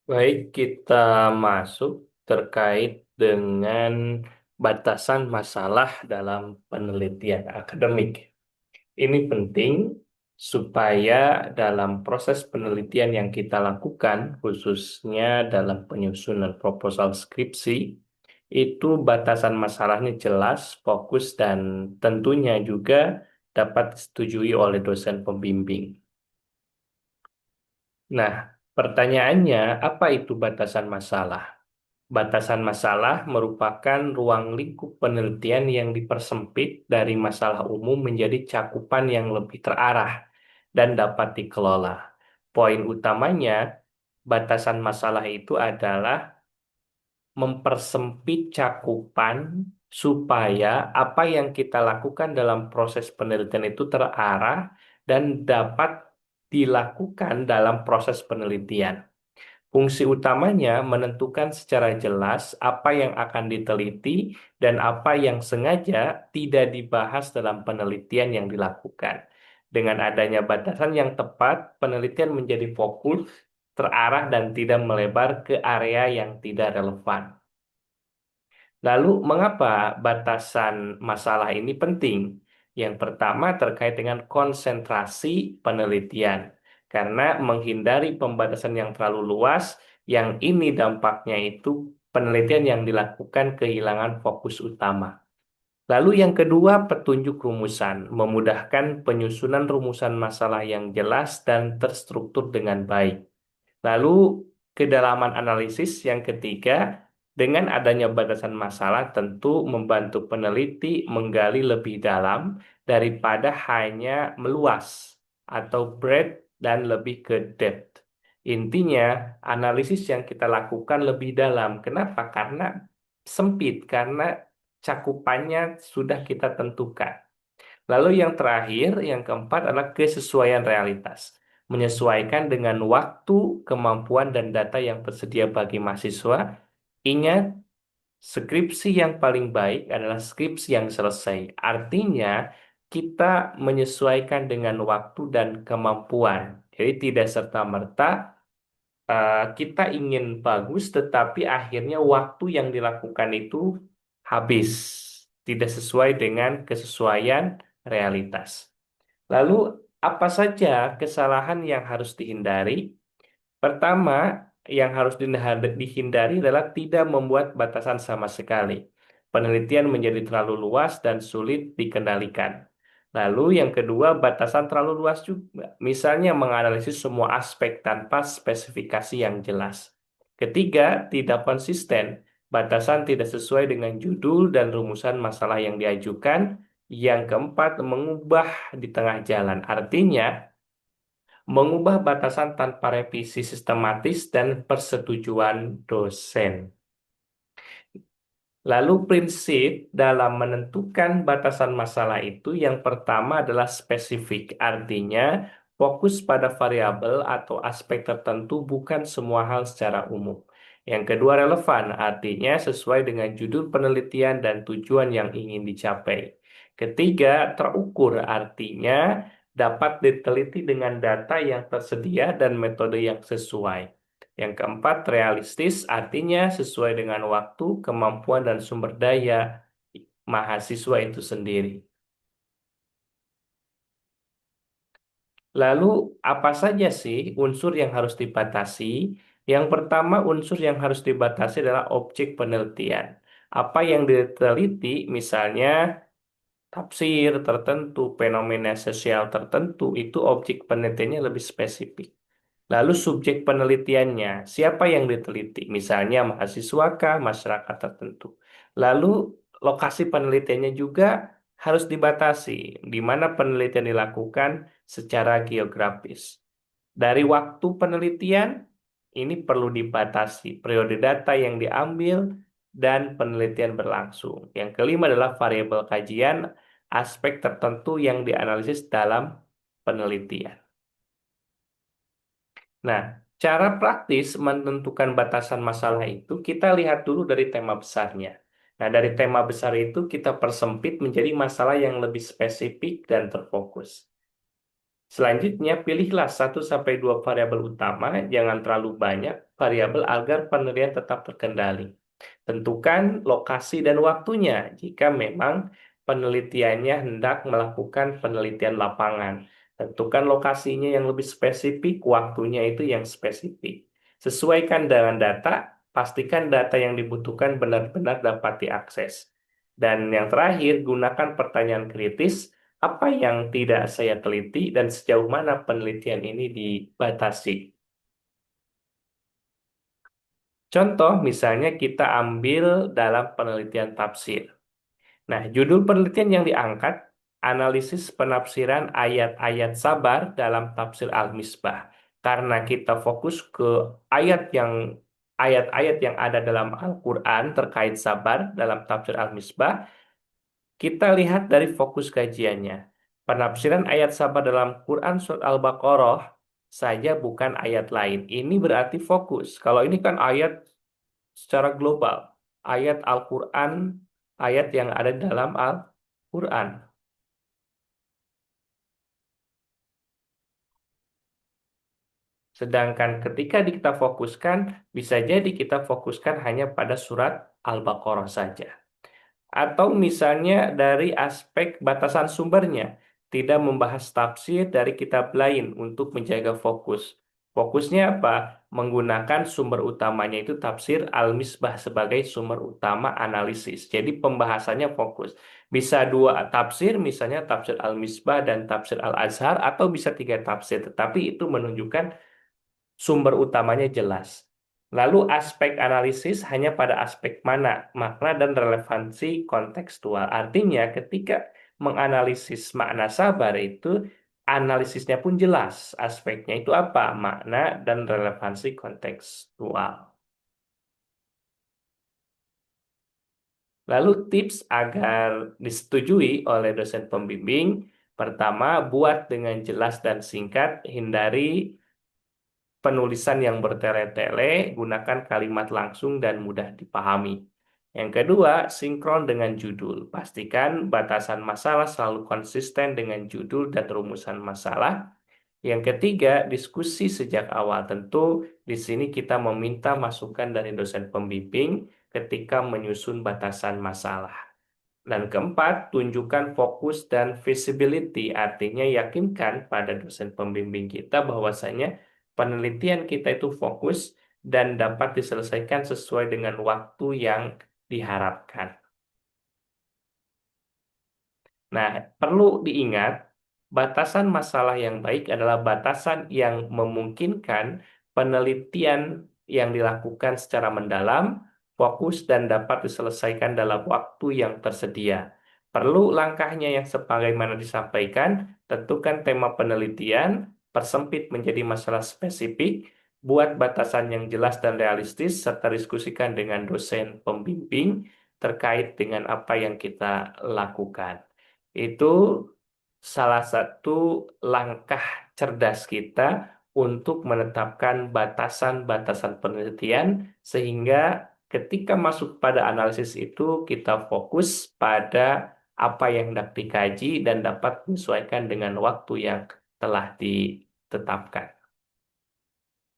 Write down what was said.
Baik, kita masuk terkait dengan batasan masalah dalam penelitian akademik. Ini penting supaya dalam proses penelitian yang kita lakukan, khususnya dalam penyusunan proposal skripsi, itu batasan masalahnya jelas, fokus, dan tentunya juga dapat disetujui oleh dosen pembimbing. Nah, pertanyaannya, apa itu batasan masalah? Batasan masalah merupakan ruang lingkup penelitian yang dipersempit dari masalah umum menjadi cakupan yang lebih terarah dan dapat dikelola. Poin utamanya, batasan masalah itu adalah mempersempit cakupan supaya apa yang kita lakukan dalam proses penelitian itu terarah dan dapat dilakukan dalam proses penelitian. Fungsi utamanya menentukan secara jelas apa yang akan diteliti dan apa yang sengaja tidak dibahas dalam penelitian yang dilakukan. Dengan adanya batasan yang tepat, penelitian menjadi fokus, terarah, dan tidak melebar ke area yang tidak relevan. Lalu, mengapa batasan masalah ini penting? Yang pertama terkait dengan konsentrasi penelitian. Karena menghindari pembatasan yang terlalu luas, yang ini dampaknya itu penelitian yang dilakukan kehilangan fokus utama. Lalu yang kedua, petunjuk rumusan, memudahkan penyusunan rumusan masalah yang jelas dan terstruktur dengan baik. Lalu kedalaman analisis yang ketiga, dengan adanya batasan masalah tentu membantu peneliti menggali lebih dalam daripada hanya meluas atau breadth dan lebih ke depth. Intinya, analisis yang kita lakukan lebih dalam. Kenapa? Karena sempit, karena cakupannya sudah kita tentukan. Lalu yang terakhir, yang keempat adalah kesesuaian realitas. Menyesuaikan dengan waktu, kemampuan, dan data yang tersedia bagi mahasiswa. Ingat, skripsi yang paling baik adalah skripsi yang selesai. Artinya, kita menyesuaikan dengan waktu dan kemampuan. Jadi tidak serta-merta kita ingin bagus, tetapi akhirnya waktu yang dilakukan itu habis. Tidak sesuai dengan kesesuaian realitas. Lalu, apa saja kesalahan yang harus dihindari? Pertama, yang harus dihindari adalah tidak membuat batasan sama sekali. Penelitian menjadi terlalu luas dan sulit dikendalikan. Lalu yang kedua, batasan terlalu luas juga. Misalnya menganalisis semua aspek tanpa spesifikasi yang jelas. Ketiga, tidak konsisten. Batasan tidak sesuai dengan judul dan rumusan masalah yang diajukan. Yang keempat, mengubah di tengah jalan. Artinya, mengubah batasan tanpa revisi sistematis dan persetujuan dosen. Lalu prinsip dalam menentukan batasan masalah itu yang pertama adalah spesifik, artinya fokus pada variabel atau aspek tertentu bukan semua hal secara umum. Yang kedua relevan, artinya sesuai dengan judul penelitian dan tujuan yang ingin dicapai. Ketiga, terukur, artinya dapat diteliti dengan data yang tersedia dan metode yang sesuai. Yang keempat, realistis artinya sesuai dengan waktu, kemampuan, dan sumber daya mahasiswa itu sendiri. Lalu, apa saja sih unsur yang harus dibatasi? Yang pertama, unsur yang harus dibatasi adalah objek penelitian. Apa yang diteliti, misalnya tafsir tertentu, fenomena sosial tertentu, itu objek penelitiannya lebih spesifik. Lalu subjek penelitiannya, siapa yang diteliti? Misalnya mahasiswakah, masyarakat tertentu. Lalu lokasi penelitiannya juga harus dibatasi, di mana penelitian dilakukan secara geografis. Dari waktu penelitian, ini perlu dibatasi, periode data yang diambil, dan penelitian berlangsung. Yang kelima adalah variabel kajian, aspek tertentu yang dianalisis dalam penelitian. Nah, cara praktis menentukan batasan masalah itu kita lihat dulu dari tema besarnya. Nah, dari tema besar itu kita persempit menjadi masalah yang lebih spesifik dan terfokus. Selanjutnya, pilihlah satu sampai 2 variabel utama, jangan terlalu banyak variabel agar penilaian tetap terkendali. Tentukan lokasi dan waktunya jika memang penelitiannya hendak melakukan penelitian lapangan. Tentukan lokasinya yang lebih spesifik, waktunya itu yang spesifik. Sesuaikan dengan data, pastikan data yang dibutuhkan benar-benar dapat diakses. Dan yang terakhir, gunakan pertanyaan kritis, apa yang tidak saya teliti dan sejauh mana penelitian ini dibatasi. Contoh, misalnya kita ambil dalam penelitian tafsir. Nah, judul penelitian yang diangkat, analisis penafsiran ayat-ayat sabar dalam tafsir Al-Misbah. Karena kita fokus ke ayat yang ayat-ayat yang ada dalam Al-Quran terkait sabar dalam tafsir Al-Misbah, kita lihat dari fokus kajiannya. Penafsiran ayat sabar dalam Quran Surat Al-Baqarah saja bukan ayat lain. Ini berarti fokus. Kalau ini kan ayat secara global, ayat Al-Quran, ayat yang ada dalam Al-Quran. Sedangkan ketika kita fokuskan, bisa jadi kita fokuskan hanya pada surat Al-Baqarah saja. Atau misalnya dari aspek batasan sumbernya, tidak membahas tafsir dari kitab lain untuk menjaga fokus. Fokusnya apa? Menggunakan sumber utamanya itu tafsir Al-Misbah sebagai sumber utama analisis. Jadi pembahasannya fokus. Bisa dua tafsir, misalnya tafsir Al-Misbah dan tafsir Al-Azhar, atau bisa tiga tafsir. Tetapi itu menunjukkan sumber utamanya jelas. Lalu aspek analisis hanya pada aspek mana, makna dan relevansi kontekstual. Artinya ketika menganalisis makna sabar itu, analisisnya pun jelas. Aspeknya itu apa? Makna dan relevansi kontekstual. Lalu tips agar disetujui oleh dosen pembimbing, pertama, buat dengan jelas dan singkat, hindari penulisan yang bertele-tele, gunakan kalimat langsung dan mudah dipahami. Yang kedua, sinkron dengan judul. Pastikan batasan masalah selalu konsisten dengan judul dan rumusan masalah. Yang ketiga, diskusi sejak awal. Tentu di sini kita meminta masukan dari dosen pembimbing ketika menyusun batasan masalah. Dan keempat, tunjukkan fokus dan visibility, artinya yakinkan pada dosen pembimbing kita bahwasanya penelitian kita itu fokus dan dapat diselesaikan sesuai dengan waktu yang diharapkan. Nah, perlu diingat, batasan masalah yang baik adalah batasan yang memungkinkan penelitian yang dilakukan secara mendalam, fokus, dan dapat diselesaikan dalam waktu yang tersedia. Perlu langkahnya yang sebagaimana disampaikan, tentukan tema penelitian, persempit menjadi masalah spesifik, buat batasan yang jelas dan realistis, serta diskusikan dengan dosen pembimbing terkait dengan apa yang kita lakukan. Itu salah satu langkah cerdas kita untuk menetapkan batasan-batasan penelitian sehingga ketika masuk pada analisis itu kita fokus pada apa yang hendak dikaji dan dapat menyesuaikan dengan waktu yang telah ditetapkan.